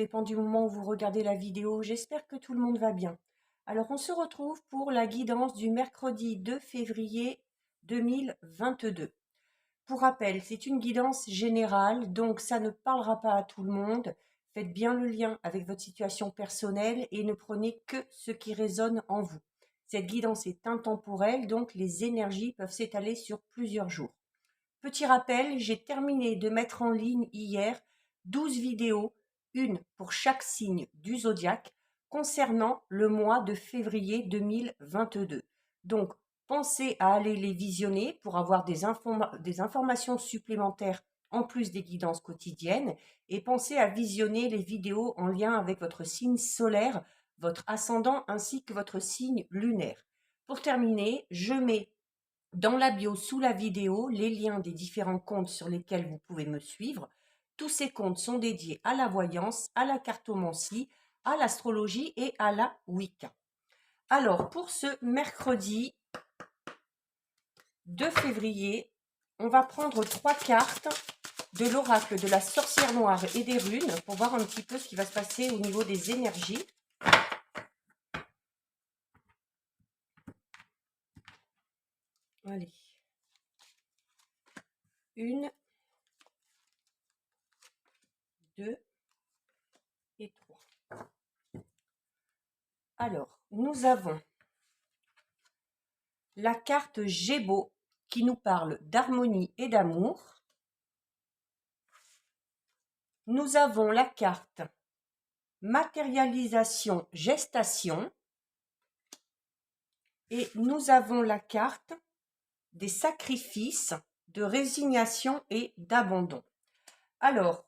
dépend du moment où vous regardez la vidéo. J'espère que tout le monde va bien. Alors, on se retrouve pour la guidance du mercredi 2 février 2022. Pour rappel, c'est une guidance générale, donc ça ne parlera pas à tout le monde. Faites bien le lien avec votre situation personnelle et ne prenez que ce qui résonne en vous. Cette guidance est intemporelle, donc les énergies peuvent s'étaler sur plusieurs jours. Petit rappel, j'ai terminé de mettre en ligne hier 12 vidéos, une pour chaque signe du zodiaque, concernant le mois de février 2022. Donc, pensez à aller les visionner pour avoir des informations supplémentaires en plus des guidances quotidiennes et pensez à visionner les vidéos en lien avec votre signe solaire, votre ascendant ainsi que votre signe lunaire. Pour terminer, je mets dans la bio sous la vidéo les liens des différents comptes sur lesquels vous pouvez me suivre. Tous ces comptes sont dédiés à la voyance, à la cartomancie, à l'astrologie et à la Wicca. Alors, pour ce mercredi 2 février, on va prendre 3 cartes de l'oracle de la sorcière noire et des runes pour voir un petit peu ce qui va se passer au niveau des énergies. Allez. 1, 2 et 3. Alors, nous avons la carte Gémeaux qui nous parle d'harmonie et d'amour. Nous avons la carte matérialisation, gestation. Et nous avons la carte des sacrifices, de résignation et d'abandon. Alors,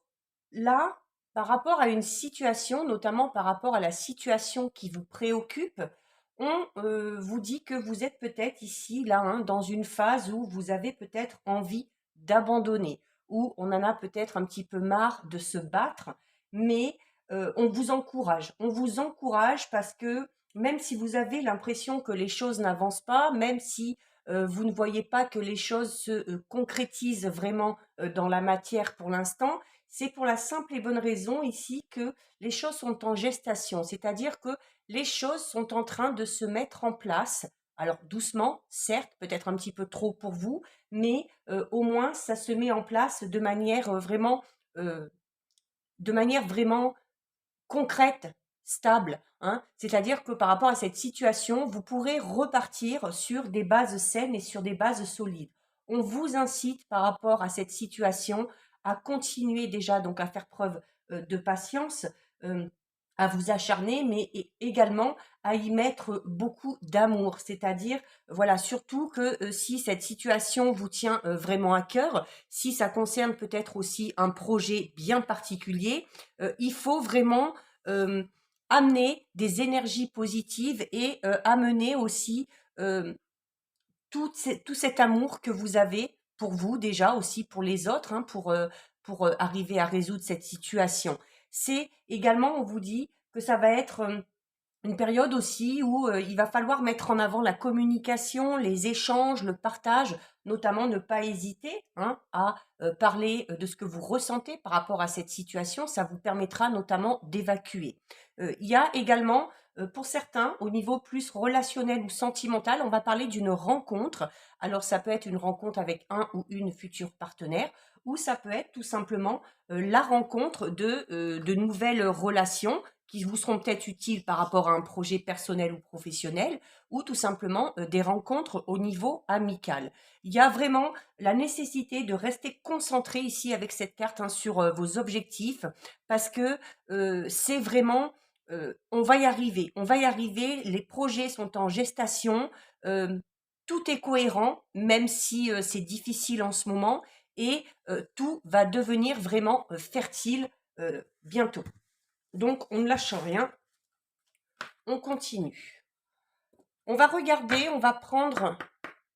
là, par rapport à une situation, notamment par rapport à la situation qui vous préoccupe, on vous dit que vous êtes peut-être ici, là, dans une phase où vous avez peut-être envie d'abandonner, où on en a peut-être un petit peu marre de se battre, mais on vous encourage. On vous encourage parce que même si vous avez l'impression que les choses n'avancent pas, même si vous ne voyez pas que les choses se concrétisent vraiment dans la matière pour l'instant, c'est pour la simple et bonne raison ici que les choses sont en gestation, c'est-à-dire que les choses sont en train de se mettre en place. Alors doucement, certes, peut-être un petit peu trop pour vous, mais au moins ça se met en place euh, de manière vraiment concrète, stable, hein. C'est-à-dire que par rapport à cette situation, vous pourrez repartir sur des bases saines et sur des bases solides. On vous incite par rapport à cette situation à continuer déjà donc à faire preuve de patience, euh, à vous acharner, mais également à y mettre beaucoup d'amour. C'est-à-dire, voilà, surtout que si cette situation vous tient vraiment à cœur, si ça concerne peut-être aussi un projet bien particulier, il faut vraiment euh, amener des énergies positives et amener aussi euh, tout cet amour que vous avez pour vous déjà, aussi pour les autres, hein, pour arriver à résoudre cette situation. C'est également, on vous dit que ça va être une période aussi où il va falloir mettre en avant la communication, les échanges, le partage, notamment ne pas hésiter à parler de ce que vous ressentez par rapport à cette situation. Ça vous permettra notamment d'évacuer. Il y a également, pour certains, au niveau plus relationnel ou sentimental, on va parler d'une rencontre. Alors ça peut être une rencontre avec un ou une future partenaire, ou ça peut être tout simplement la rencontre de nouvelles relations qui vous seront peut-être utiles par rapport à un projet personnel ou professionnel, ou tout simplement des rencontres au niveau amical. Il y a vraiment la nécessité de rester concentré ici avec cette carte sur vos objectifs, parce que c'est vraiment, on va y arriver, les projets sont en gestation, tout est cohérent, même si c'est difficile en ce moment, et tout va devenir vraiment fertile bientôt. Donc, on ne lâche rien, on continue. On va regarder, on va prendre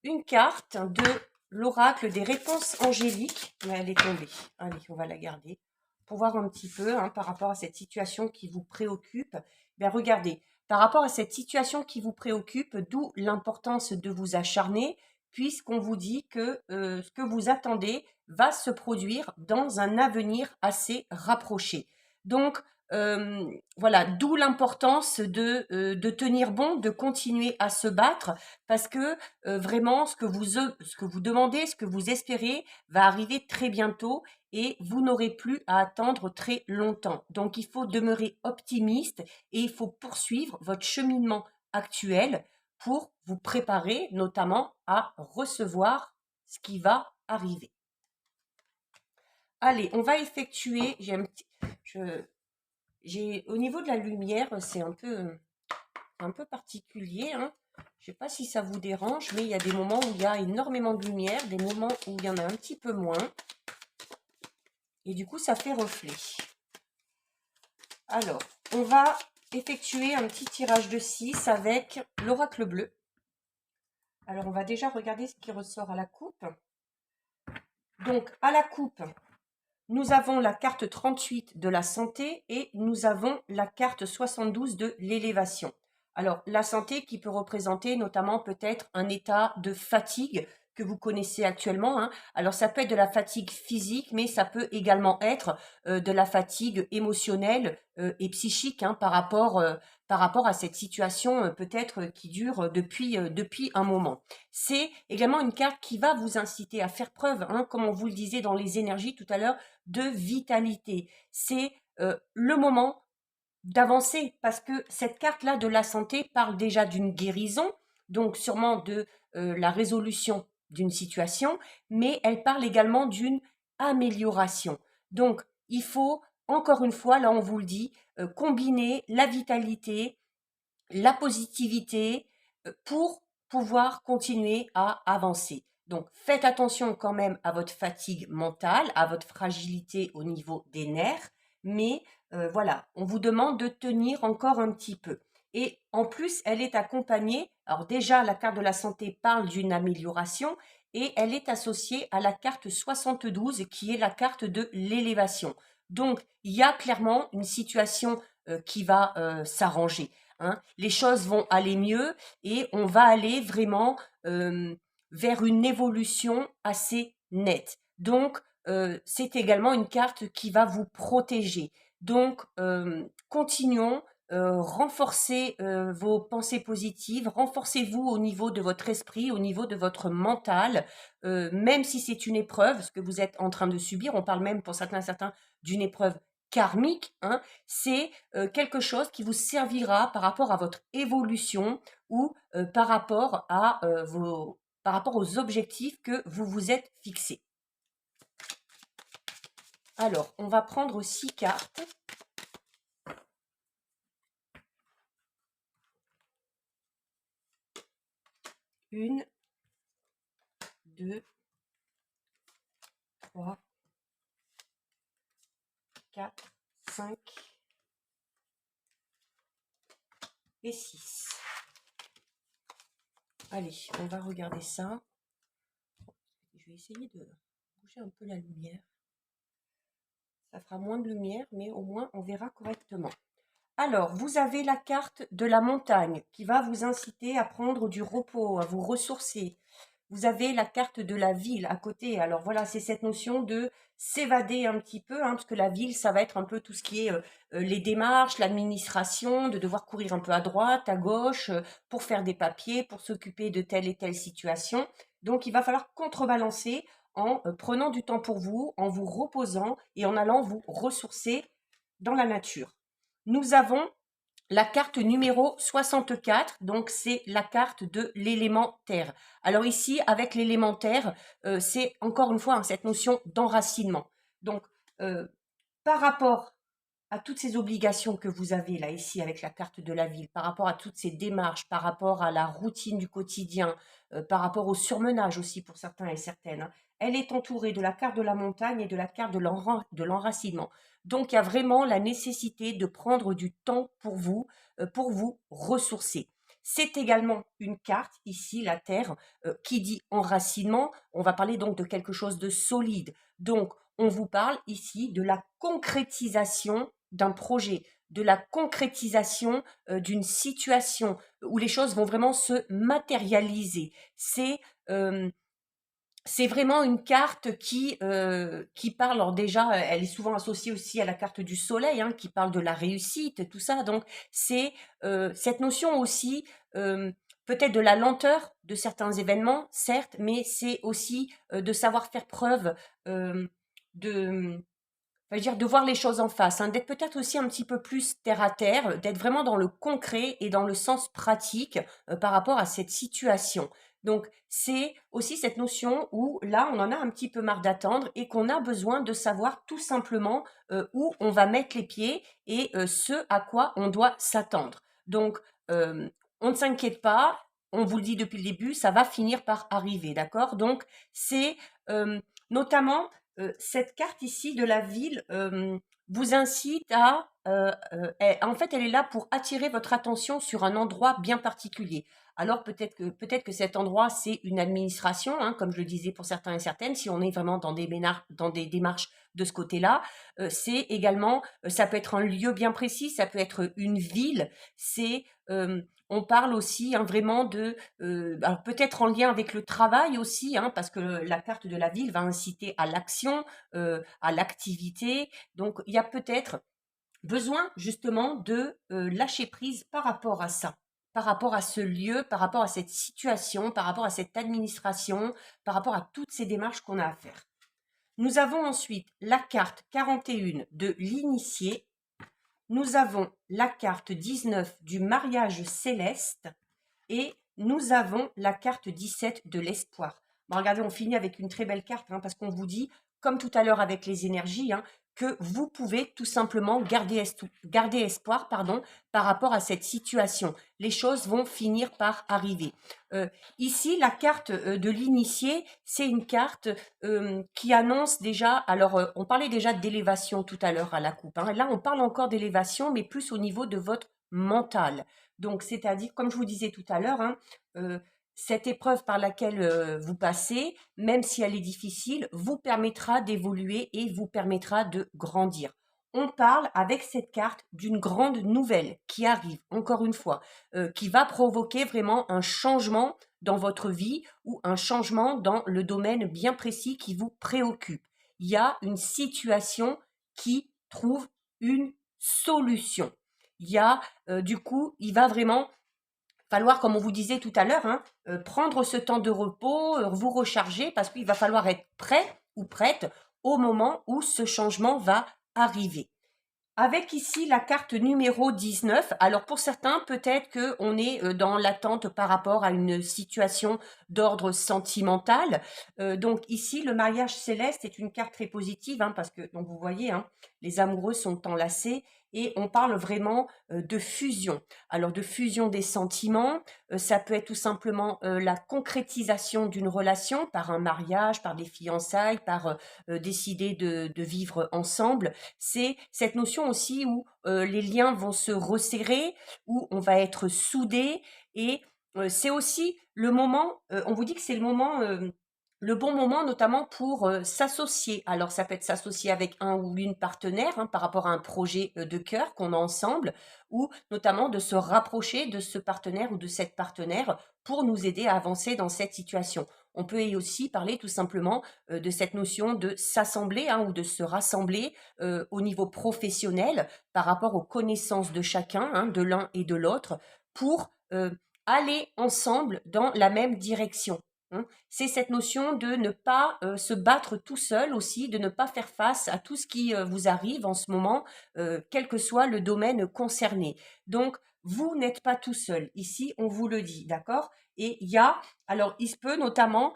une carte de l'oracle des réponses angéliques. Mais elle est tombée. Allez, on va la garder pour voir un petit peu par rapport à cette situation qui vous préoccupe. Bien, regardez, par rapport à cette situation qui vous préoccupe, d'où l'importance de vous acharner, puisqu'on vous dit que ce que vous attendez va se produire dans un avenir assez rapproché. Donc, Voilà, d'où l'importance de tenir bon, de continuer à se battre, parce que vraiment, ce que vous demandez, ce que vous espérez, va arriver très bientôt et vous n'aurez plus à attendre très longtemps. Donc, il faut demeurer optimiste et il faut poursuivre votre cheminement actuel pour vous préparer notamment à recevoir ce qui va arriver. Allez, on va effectuer, au niveau de la lumière, c'est un peu particulier, hein. Je ne sais pas si ça vous dérange, mais il y a des moments où il y a énormément de lumière, des moments où il y en a un petit peu moins. Et du coup, ça fait reflet. Alors, on va effectuer un petit tirage de 6 avec l'oracle bleu. Alors, on va déjà regarder ce qui ressort à la coupe. Donc, à la coupe, nous avons la carte 38 de la santé et nous avons la carte 72 de l'élévation. Alors, la santé qui peut représenter notamment peut-être un état de fatigue que vous connaissez actuellement, hein. Alors, ça peut être de la fatigue physique, mais ça peut également être de la fatigue émotionnelle et psychique, hein, par rapport à cette situation peut-être qui dure depuis un moment. C'est également une carte qui va vous inciter à faire preuve, hein, comme on vous le disait dans les énergies tout à l'heure, de vitalité. C'est le moment d'avancer parce que cette carte-là de la santé parle déjà d'une guérison, donc sûrement de la résolution d'une situation, mais elle parle également d'une amélioration. Donc, il faut, encore une fois, là on vous le dit, combiner la vitalité, la positivité pour pouvoir continuer à avancer. Donc, faites attention quand même à votre fatigue mentale, à votre fragilité au niveau des nerfs, mais voilà, on vous demande de tenir encore un petit peu. Et en plus, elle est accompagnée, alors déjà, la carte de la santé parle d'une amélioration et elle est associée à la carte 72 qui est la carte de l'élévation. Donc, il y a clairement une situation qui va s'arranger. Hein. Les choses vont aller mieux et on va aller vraiment vers une évolution assez nette. Donc, c'est également une carte qui va vous protéger. Donc, continuons, renforcez vos pensées positives, renforcez-vous au niveau de votre esprit, au niveau de votre mental, même si c'est une épreuve, ce que vous êtes en train de subir, on parle même pour certains d'une épreuve karmique, hein, c'est quelque chose qui vous servira par rapport à votre évolution ou par rapport aux objectifs que vous vous êtes fixés. Alors, on va prendre 6 cartes. Une, 2, 3, 4, 5 et 6. Allez, on va regarder ça. Je vais essayer de bouger un peu la lumière. Ça fera moins de lumière, mais au moins on verra correctement. Alors, vous avez la carte de la montagne qui va vous inciter à prendre du repos, à vous ressourcer. Vous avez la carte de la ville à côté. Alors voilà, c'est cette notion de s'évader un petit peu, hein, parce que la ville, ça va être un peu tout ce qui est les démarches, l'administration, de devoir courir un peu à droite, à gauche, pour faire des papiers, pour s'occuper de telle et telle situation. Donc, il va falloir contrebalancer en prenant du temps pour vous, en vous reposant et en allant vous ressourcer dans la nature. Nous avons la carte numéro 64, donc c'est la carte de l'élément terre. Alors ici, avec l'élément terre, c'est encore une fois hein, cette notion d'enracinement. Donc, par rapport à toutes ces obligations que vous avez là ici avec la carte de la ville, par rapport à toutes ces démarches, par rapport à la routine du quotidien, par rapport au surmenage aussi pour certains et certaines, hein, elle est entourée de la carte de la montagne et de la carte de l'enracinement. Donc il y a vraiment la nécessité de prendre du temps pour vous ressourcer. C'est également une carte, ici, la Terre, qui dit enracinement. On va parler donc de quelque chose de solide. Donc, on vous parle ici de la concrétisation d'un projet, de la concrétisation d'une situation où les choses vont vraiment se matérialiser. C'est c'est vraiment une carte qui parle, alors déjà, elle est souvent associée aussi à la carte du soleil, hein, qui parle de la réussite, tout ça. Donc, c'est cette notion aussi, peut-être de la lenteur de certains événements, certes, mais c'est aussi de savoir faire preuve de, je veux dire, de voir les choses en face, hein, d'être peut-être aussi un petit peu plus terre à terre, d'être vraiment dans le concret et dans le sens pratique par rapport à cette situation. Donc, c'est aussi cette notion où là, on en a un petit peu marre d'attendre et qu'on a besoin de savoir tout simplement où on va mettre les pieds et ce à quoi on doit s'attendre. Donc, euh, on ne s'inquiète pas, on vous le dit depuis le début, ça va finir par arriver, d'accord? Donc, c'est notamment cette carte ici de la ville vous incite à, en fait, elle est là pour attirer votre attention sur un endroit bien particulier. Alors peut-être que cet endroit c'est une administration, hein, comme je le disais pour certains et certaines. Si on est vraiment dans des démarches de ce côté-là, c'est également, ça peut être un lieu bien précis, ça peut être une ville. C'est on parle aussi hein, vraiment de, alors peut-être en lien avec le travail aussi, hein, parce que la carte de la ville va inciter à l'action, à l'activité. Donc il y a peut-être besoin justement de lâcher prise par rapport à ça, par rapport à ce lieu, par rapport à cette situation, par rapport à cette administration, par rapport à toutes ces démarches qu'on a à faire. Nous avons ensuite la carte 41 de l'initié. Nous avons la carte 19 du mariage céleste et nous avons la carte 17 de l'espoir. Bon, regardez, on finit avec une très belle carte hein, parce qu'on vous dit, comme tout à l'heure avec les énergies, hein, que vous pouvez tout simplement garder espoir par rapport à cette situation. Les choses vont finir par arriver. Ici, la carte de l'initié, c'est une carte qui annonce déjà, alors on parlait déjà d'élévation tout à l'heure à la coupe. Hein, là, on parle encore d'élévation, mais plus au niveau de votre mental. Donc, c'est-à-dire, comme je vous disais tout à l'heure, hein, euh, cette épreuve par laquelle vous passez, même si elle est difficile, vous permettra d'évoluer et vous permettra de grandir. On parle avec cette carte d'une grande nouvelle qui arrive, encore une fois, qui va provoquer vraiment un changement dans votre vie ou un changement dans le domaine bien précis qui vous préoccupe. Il y a une situation qui trouve une solution. Il y a, du coup, il va vraiment falloir, comme on vous disait tout à l'heure, hein, prendre ce temps de repos, vous recharger, parce qu'il va falloir être prêt ou prête au moment où ce changement va arriver. Avec ici la carte numéro 19. Alors pour certains, peut-être qu'on est dans l'attente par rapport à une situation d'ordre sentimental. Donc ici, le mariage céleste est une carte très positive hein, parce que donc vous voyez, hein, les amoureux sont enlacés et on parle vraiment de fusion. Alors de fusion des sentiments, ça peut être tout simplement la concrétisation d'une relation par un mariage, par des fiançailles, par décider de vivre ensemble. C'est cette notion aussi où les liens vont se resserrer, où on va être soudés et c'est aussi le moment, on vous dit que c'est le bon moment notamment pour s'associer. Alors ça peut être s'associer avec un ou une partenaire hein, par rapport à un projet de cœur qu'on a ensemble ou notamment de se rapprocher de ce partenaire ou de cette partenaire pour nous aider à avancer dans cette situation. On peut aussi parler tout simplement de cette notion de s'assembler hein, ou de se rassembler au niveau professionnel par rapport aux connaissances de chacun, hein, de l'un et de l'autre, pour aller ensemble dans la même direction. Hein. C'est cette notion de ne pas se battre tout seul aussi, de ne pas faire face à tout ce qui vous arrive en ce moment, quel que soit le domaine concerné. Donc, vous n'êtes pas tout seul. Ici, on vous le dit, d'accord? Et il y a, alors, il se peut notamment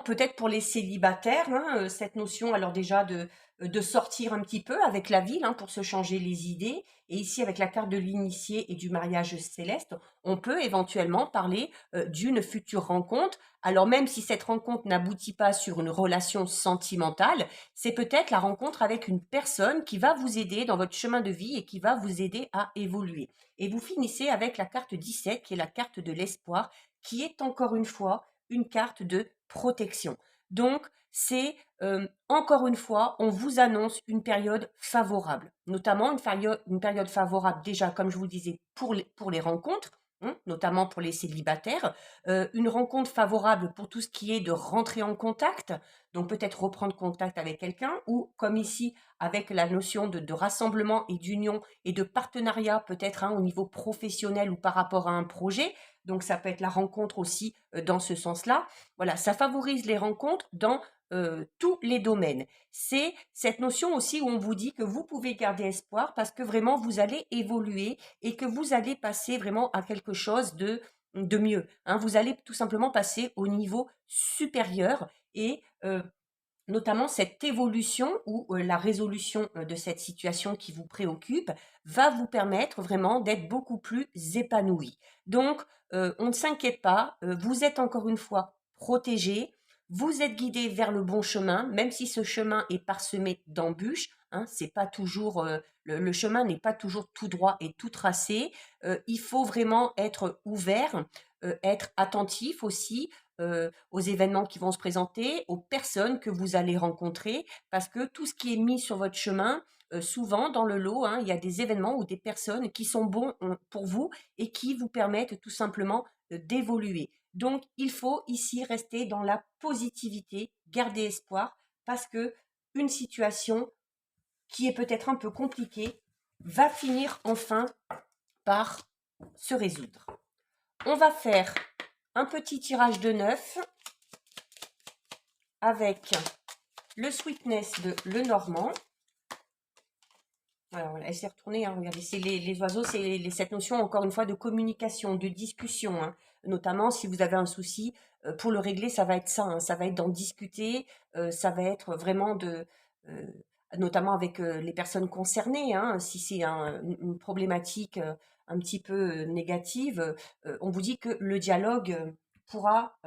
peut-être pour les célibataires, hein, cette notion alors déjà de sortir un petit peu avec la ville hein, pour se changer les idées. Et ici, avec la carte de l'initié et du mariage céleste, on peut éventuellement parler d'une future rencontre. Alors même si cette rencontre n'aboutit pas sur une relation sentimentale, c'est peut-être la rencontre avec une personne qui va vous aider dans votre chemin de vie et qui va vous aider à évoluer. Et vous finissez avec la carte 17, qui est la carte de l'espoir, qui est encore une fois une carte de protection. Donc, c'est encore une fois, on vous annonce une période favorable, notamment une période favorable déjà, comme je vous disais, pour les rencontres, notamment pour les célibataires, une rencontre favorable pour tout ce qui est de rentrer en contact, donc peut-être reprendre contact avec quelqu'un, ou comme ici, avec la notion de rassemblement et d'union et de partenariat, peut-être au niveau professionnel ou par rapport à un projet. Donc ça peut être la rencontre aussi dans ce sens-là. Voilà, ça favorise les rencontres dans tous les domaines. C'est cette notion aussi où on vous dit que vous pouvez garder espoir parce que vraiment vous allez évoluer et que vous allez passer vraiment à quelque chose de mieux. Vous allez tout simplement passer au niveau supérieur et notamment cette évolution ou la résolution de cette situation qui vous préoccupe va vous permettre vraiment d'être beaucoup plus épanoui. Donc, on ne s'inquiète pas, vous êtes encore une fois protégé, vous êtes guidé vers le bon chemin, même si ce chemin est parsemé d'embûches. C'est pas toujours le chemin n'est pas toujours tout droit et tout tracé. Il faut vraiment être ouvert, être attentif aussi aux événements qui vont se présenter, aux personnes que vous allez rencontrer, parce que tout ce qui est mis sur votre chemin, souvent dans le lot, il y a des événements ou des personnes qui sont bons pour vous et qui vous permettent tout simplement d'évoluer. Donc, il faut ici rester dans la positivité, garder espoir, parce que une situation qui est peut-être un peu compliquée va finir enfin par se résoudre. On va faire un petit tirage de 9 avec le Sweetness de Lenormand. Alors voilà, elle s'est retournée, regardez, c'est les oiseaux, c'est cette notion encore une fois de communication, de discussion, notamment si vous avez un souci, pour le régler, ça va être ça, ça va être d'en discuter, ça va être vraiment euh, notamment avec les personnes concernées, si c'est une problématique un petit peu négative, on vous dit que le dialogue pourra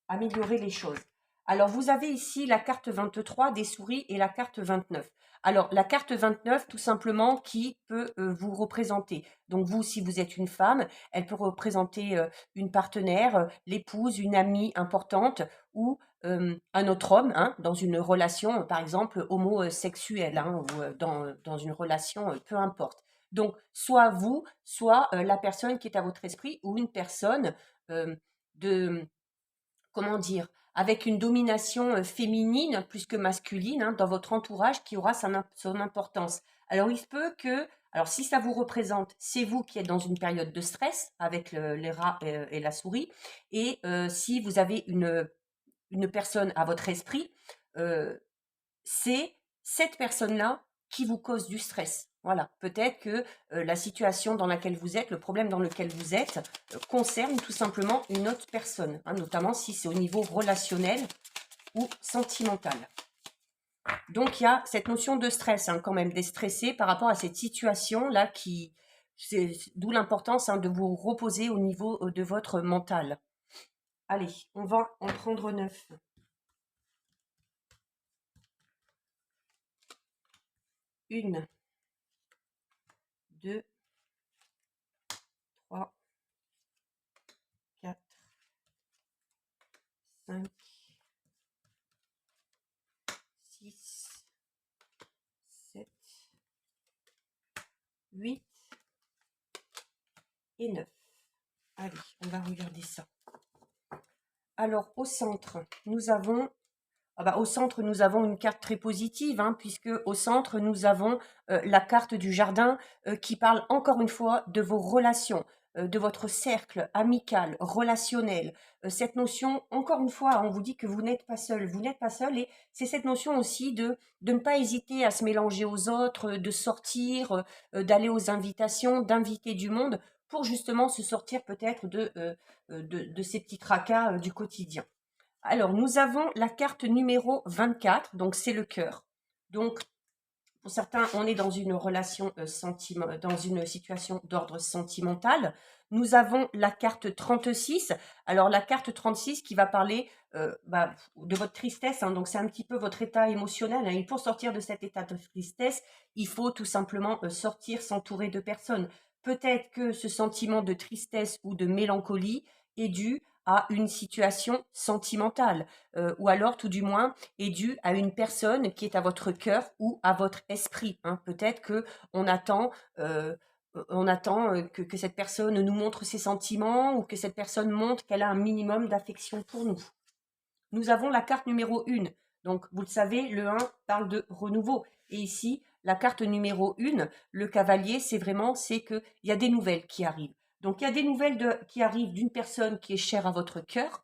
améliorer les choses. Alors, vous avez ici la carte 23 des souris et la carte 29. Alors, la carte 29, tout simplement, qui peut vous représenter. Donc, vous, si vous êtes une femme, elle peut représenter une partenaire, l'épouse, une amie importante ou un autre homme dans une relation, par exemple, homosexuelle ou dans une relation, peu importe. Donc, soit vous, soit la personne qui est à votre esprit ou une personne de comment dire, avec une domination féminine plus que masculine dans votre entourage qui aura son importance. Alors il se peut que, alors si ça vous représente, c'est vous qui êtes dans une période de stress avec les rats et la souris, et si vous avez une personne à votre esprit, euh, c'est cette personne-là qui vous cause du stress. Voilà, peut-être que la situation dans laquelle vous êtes, le problème dans lequel vous êtes, concerne tout simplement une autre personne, notamment si c'est au niveau relationnel ou sentimental. Donc il y a cette notion de stress, quand même, d'être stressé par rapport à cette situation-là d'où l'importance de vous reposer au niveau de votre mental. Allez, on va en prendre 9. 1, 2, 3, 4, 5, 6, 7, 8 et 9. Allez, on va regarder ça. Alors, au centre, nous avons une carte très positive, puisque au centre, nous avons la carte du jardin qui parle encore une fois de vos relations, de votre cercle amical, relationnel. Cette notion, encore une fois, on vous dit que vous n'êtes pas seul. Vous n'êtes pas seul et c'est cette notion aussi de ne pas hésiter à se mélanger aux autres, de sortir, d'aller aux invitations, d'inviter du monde pour justement se sortir peut-être de ces petits tracas du quotidien. Alors, nous avons la carte numéro 24, donc c'est le cœur. Donc, pour certains, on est dans une relation dans une situation d'ordre sentimental. Nous avons la carte 36. Alors, la carte 36 qui va parler de votre tristesse. Donc, c'est un petit peu votre état émotionnel. Et pour sortir de cet état de tristesse, il faut tout simplement sortir, s'entourer de personnes. Peut-être que ce sentiment de tristesse ou de mélancolie est dû à une situation sentimentale, ou alors tout du moins est dû à une personne qui est à votre cœur ou à votre esprit. Peut-être que on attend On attend que cette personne nous montre ses sentiments ou que cette personne montre qu'elle a un minimum d'affection pour nous. Nous avons la carte numéro 1. Donc, vous le savez, le 1 parle de renouveau. Et ici, la carte numéro 1, le cavalier, c'est qu'il y a des nouvelles qui arrivent. Donc, il y a des nouvelles qui arrivent d'une personne qui est chère à votre cœur,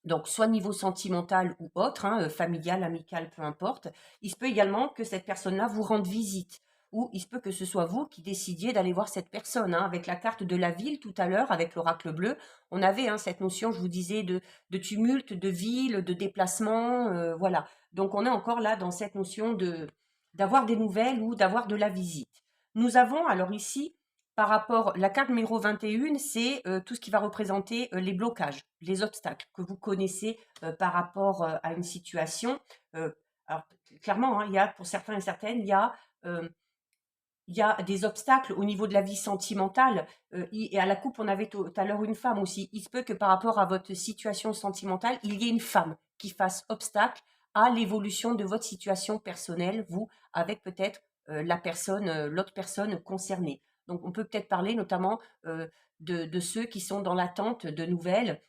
donc soit niveau sentimental ou autre, familial, amical, peu importe. Il se peut également que cette personne-là vous rende visite, ou il se peut que ce soit vous qui décidiez d'aller voir cette personne. Avec la carte de la ville tout à l'heure, avec l'oracle bleu, on avait cette notion, je vous disais, de tumulte, de ville, de déplacement, voilà. Donc on est encore là dans cette notion d'avoir des nouvelles ou d'avoir de la visite. Nous avons alors ici par rapport, la carte numéro 21, c'est tout ce qui va représenter les blocages, les obstacles que vous connaissez par rapport à une situation. Euh, alors, clairement, il y a, pour certains et certaines, euh, il y a des obstacles au niveau de la vie sentimentale. Et à la coupe, on avait tout à l'heure une femme aussi. Il se peut que par rapport à votre situation sentimentale, il y ait une femme qui fasse obstacle à l'évolution de votre situation personnelle, vous, avec peut-être l'autre personne concernée. Donc, on peut peut-être parler notamment de ceux qui sont dans l'attente de nouvelles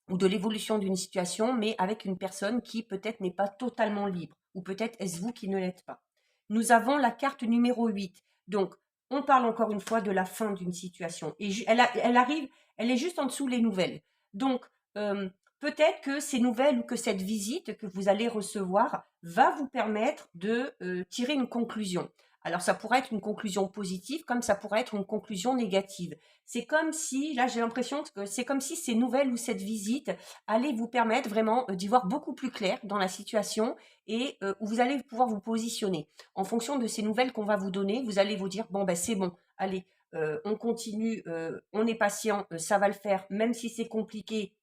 ou de l'évolution d'une situation, mais avec une personne qui peut-être n'est pas totalement libre, ou peut-être est-ce vous qui ne l'êtes pas. Nous avons la carte numéro 8. Donc, on parle encore une fois de la fin d'une situation. Et elle arrive, elle est juste en dessous les nouvelles. Donc, peut-être que ces nouvelles ou que cette visite que vous allez recevoir va vous permettre de tirer une conclusion. Alors, ça pourrait être une conclusion positive, comme ça pourrait être une conclusion négative. C'est comme si, là j'ai l'impression que c'est comme si ces nouvelles ou cette visite allait vous permettre vraiment d'y voir beaucoup plus clair dans la situation et où vous allez pouvoir vous positionner. En fonction de ces nouvelles qu'on va vous donner, vous allez vous dire, bon ben c'est bon, allez, on continue, on est patient, ça va le faire, même si c'est compliqué,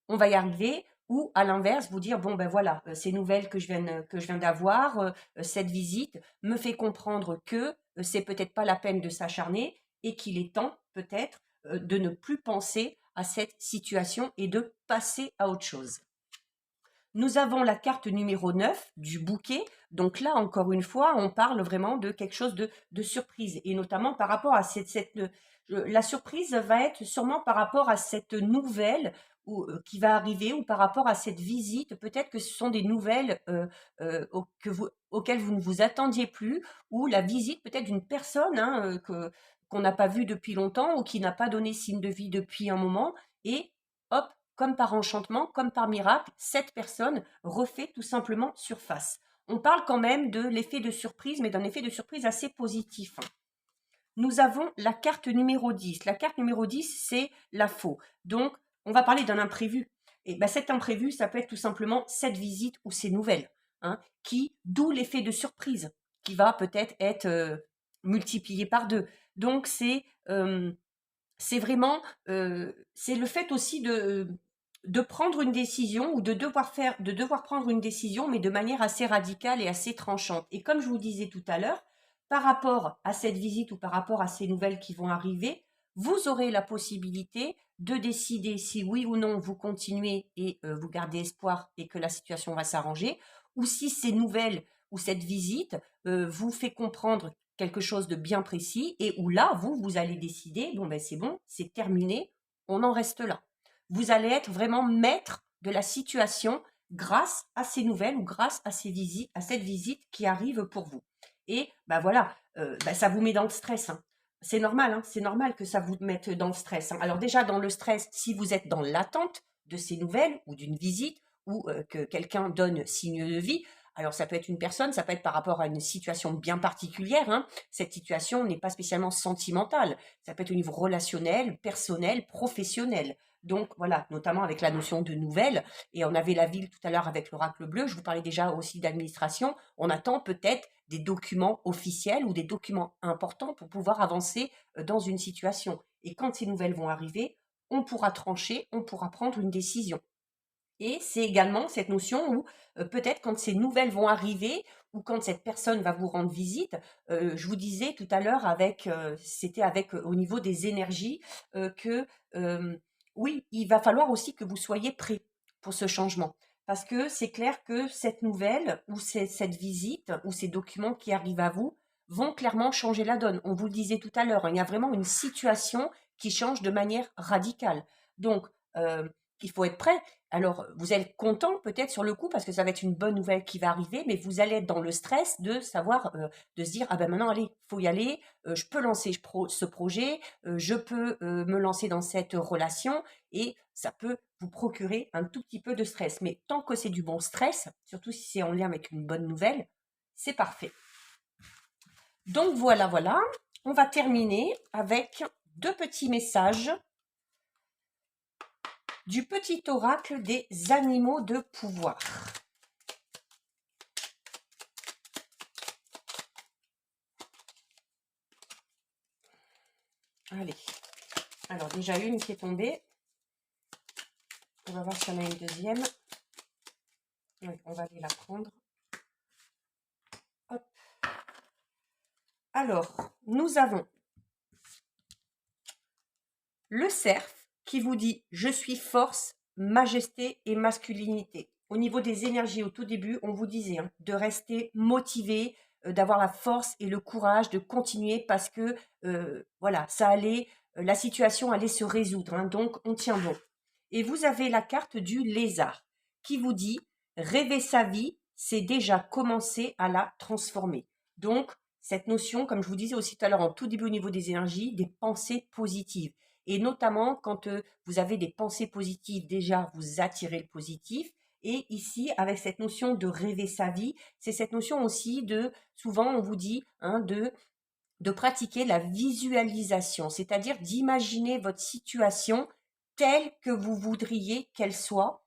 on va y arriver. Ou à l'inverse, vous dire, bon ben voilà, ces nouvelles que je viens d'avoir, cette visite me fait comprendre que c'est peut-être pas la peine de s'acharner et qu'il est temps peut-être de ne plus penser à cette situation et de passer à autre chose. Nous avons la carte numéro 9 du bouquet. Donc là, encore une fois, on parle vraiment de quelque chose de surprise. Et notamment par rapport à la surprise va être sûrement par rapport à cette nouvelle qui va arriver ou par rapport à cette visite. Peut-être que ce sont des nouvelles auxquelles vous ne vous attendiez plus ou la visite peut-être d'une personne qu'on n'a pas vue depuis longtemps ou qui n'a pas donné signe de vie depuis un moment. Et hop, comme par enchantement, comme par miracle, cette personne refait tout simplement surface. On parle quand même de l'effet de surprise, mais d'un effet de surprise assez positif. Nous avons la carte numéro 10. La carte numéro 10, c'est la faux. Donc, on va parler d'un imprévu. Et ben, cet imprévu, ça peut être tout simplement cette visite ou ces nouvelles, d'où l'effet de surprise, qui va peut-être être multiplié par 2. Donc, c'est vraiment, c'est le fait aussi de prendre une décision ou de devoir prendre une décision, mais de manière assez radicale et assez tranchante. Et comme je vous disais tout à l'heure, par rapport à cette visite ou par rapport à ces nouvelles qui vont arriver, vous aurez la possibilité de décider si oui ou non vous continuez et vous gardez espoir et que la situation va s'arranger, ou si ces nouvelles ou cette visite vous fait comprendre quelque chose de bien précis et où là, vous allez décider, bon ben c'est bon, c'est terminé, on en reste là. Vous allez être vraiment maître de la situation grâce à ces nouvelles ou grâce à cette visite qui arrive pour vous. Et ben voilà, ça vous met dans le stress. C'est normal, c'est normal que ça vous mette dans le stress. Alors déjà, dans le stress, si vous êtes dans l'attente de ces nouvelles ou d'une visite ou que quelqu'un donne signe de vie, alors ça peut être une personne, ça peut être par rapport à une situation bien particulière. Cette situation n'est pas spécialement sentimentale. Ça peut être au niveau relationnel, personnel, professionnel. Donc voilà, notamment avec la notion de nouvelles. Et on avait la ville tout à l'heure avec l'oracle bleu. Je vous parlais déjà aussi d'administration. On attend peut-être des documents officiels ou des documents importants pour pouvoir avancer dans une situation. Et quand ces nouvelles vont arriver, on pourra trancher, on pourra prendre une décision. Et c'est également cette notion où peut-être quand ces nouvelles vont arriver ou quand cette personne va vous rendre visite, je vous disais tout à l'heure c'était avec au niveau des énergies que oui, il va falloir aussi que vous soyez prêt pour ce changement. Parce que c'est clair que cette nouvelle ou cette visite ou ces documents qui arrivent à vous vont clairement changer la donne. On vous le disait tout à l'heure, hein, il y a vraiment une situation qui change de manière radicale. Donc, il faut être prêt. Alors, vous êtes content peut-être sur le coup parce que ça va être une bonne nouvelle qui va arriver, mais vous allez être dans le stress de savoir, de se dire, ah ben maintenant, allez, faut y aller, je peux lancer ce projet, je peux me lancer dans cette relation et ça peut vous procurer un tout petit peu de stress. Mais tant que c'est du bon stress, surtout si c'est en lien avec une bonne nouvelle, c'est parfait. Donc voilà, voilà. On va terminer avec 2 petits messages du petit oracle des animaux de pouvoir. Allez. Alors déjà une qui est tombée. On va voir s'il y en a une deuxième. Oui, on va aller la prendre. Hop. Alors, nous avons le cerf qui vous dit « Je suis force, majesté et masculinité ». Au niveau des énergies, au tout début, on vous disait hein, de rester motivé, d'avoir la force et le courage de continuer parce que voilà, ça allait, la situation allait se résoudre. Hein, donc, on tient bon. Et vous avez la carte du lézard qui vous dit « Rêver sa vie, c'est déjà commencer à la transformer ». Donc, cette notion, comme je vous disais aussi tout à l'heure en tout début au niveau des énergies, des pensées positives. Et notamment, quand vous avez des pensées positives, déjà, vous attirez le positif. Et ici, avec cette notion de rêver sa vie, c'est cette notion aussi de, souvent on vous dit, hein, de pratiquer la visualisation, c'est-à-dire d'imaginer votre situation telle que vous voudriez qu'elle soit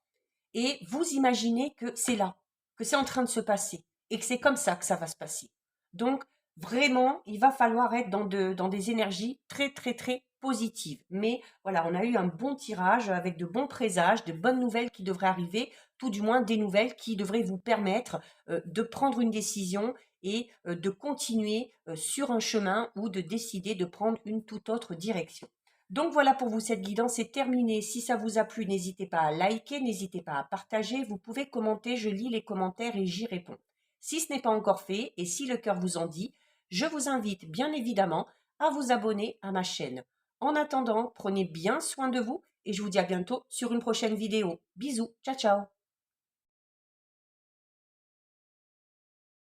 et vous imaginez que c'est là, que c'est en train de se passer et que c'est comme ça que ça va se passer. Donc, vraiment, il va falloir être dans des énergies très, très, très positives. Mais voilà, on a eu un bon tirage avec de bons présages, de bonnes nouvelles qui devraient arriver, tout du moins des nouvelles qui devraient vous permettre de prendre une décision et de continuer sur un chemin ou de décider de prendre une toute autre direction. Donc voilà pour vous, cette guidance est terminée. Si ça vous a plu, n'hésitez pas à liker, n'hésitez pas à partager. Vous pouvez commenter, je lis les commentaires et j'y réponds. Si ce n'est pas encore fait et si le cœur vous en dit, je vous invite bien évidemment à vous abonner à ma chaîne. En attendant, prenez bien soin de vous et je vous dis à bientôt sur une prochaine vidéo. Bisous, ciao ciao.